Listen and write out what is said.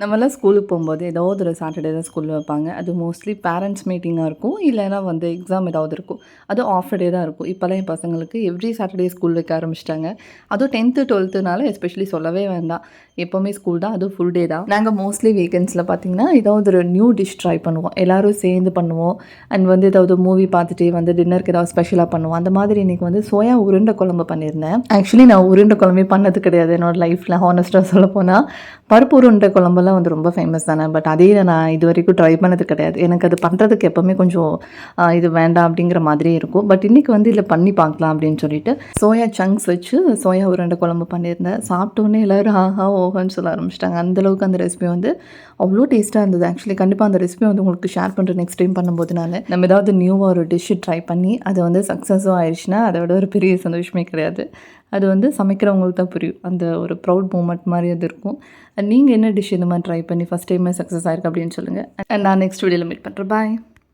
நம்மலாம் ஸ்கூலுக்கு போகும்போது ஏதாவது ஒரு சாட்டர்டே தான் ஸ்கூலில் வைப்பாங்க. அது மோஸ்ட்லி பேரண்ட்ஸ் மீட்டிங்காக இருக்கும். இல்லைனா வந்து எக்ஸாம் ஏதாவது இருக்கும். அதுவும் ஆஃப் டே தான் இருக்கும். இப்போலாம் என் பசங்களுக்கு எவ்ரி சாட்டர்டே ஸ்கூல் வைக்க ஆரம்பிச்சிட்டாங்க. அதுவும் 10th 12த்துனால எஸ்பெஷலி சொல்லவே வேண்டாம். எப்போவுமே ஸ்கூல் தான். அதுவும் ஃபுல் டே தான். நாங்கள் மோஸ்ட்லி வீக்கெண்ட்ஸில் பார்த்தீங்கன்னா ஏதாவது ஒரு நியூ டிஷ் ட்ரை பண்ணுவோம். எல்லோரும் சேர்ந்து பண்ணுவோம். அண்ட் வந்து ஏதாவது மூவி பார்த்துட்டே வந்து டின்னருக்கு ஏதாவது ஸ்பெஷலாக பண்ணுவோம். அந்த மாதிரி இன்றைக்கி வந்து சோயா உருண்டை குழம்பு பண்ணியிருந்தேன். ஆக்சுவலி நான் உருண்டை குழம்பே பண்ணது கிடையாது என்னோட லைஃப்பில். ஹானஸ்ட்டாக சொல்லப்போனால் பருப்பு உருண்டை குழம்பெல்லாம் வந்து ரொம்ப ஃபேமஸ் தானே. பட் அதே நான் இது வரைக்கும் ட்ரை பண்ணது கிடையாது. எனக்கு அது பண்ணுறதுக்கு எப்போவுமே கொஞ்சம் இது வேண்டாம் அப்படிங்கிற மாதிரியே இருக்கும். பட் இன்றைக்கி வந்து இதில் பண்ணி பார்க்கலாம் அப்படின்னு சொல்லிட்டு சோயா சங்க்ஸ் வச்சு சோயா உருண்டை குழம்பு பண்ணியிருந்தேன். சாப்பிட்டோன்னே எல்லோரும் ஆஹா ஓஹோன்னு சொல்ல ஆரம்பிச்சிட்டாங்க. அந்தளவுக்கு அந்த ரெசிபி வந்து அவ்வளோ டேஸ்ட்டாக இருந்தது. ஆக்சுவலி கண்டிப்பாக அந்த ரெசிபி வந்து உங்களுக்கு ஷேர் பண்ணுறேன் நெக்ஸ்ட் டைம் பண்ணும்போது. நம்ம ஏதாவது நியூவாக ஒரு டிஷ்ஷு ட்ரை பண்ணி அது வந்து சக்ஸஸும் ஆயிடுச்சுன்னா அதை விட ஒரு பெரிய சந்தோஷமே கிடையாது. அது வந்து சமைக்கிறவங்களுக்கு தான் புரியும். அந்த ஒரு ப்ரவுட் மூமெண்ட் மாதிரி அது இருக்கும். நீங்கள் என்ன டிஷ் இந்த மாதிரி ட்ரை பண்ணி ஃபஸ்ட் டைமே சக்ஸஸ் ஆயிருக்கு அப்படின்னு சொல்லுங்கள். நான் நெக்ஸ்ட் வீடியோவில் மீட் பண்ணுறேன். பாய்.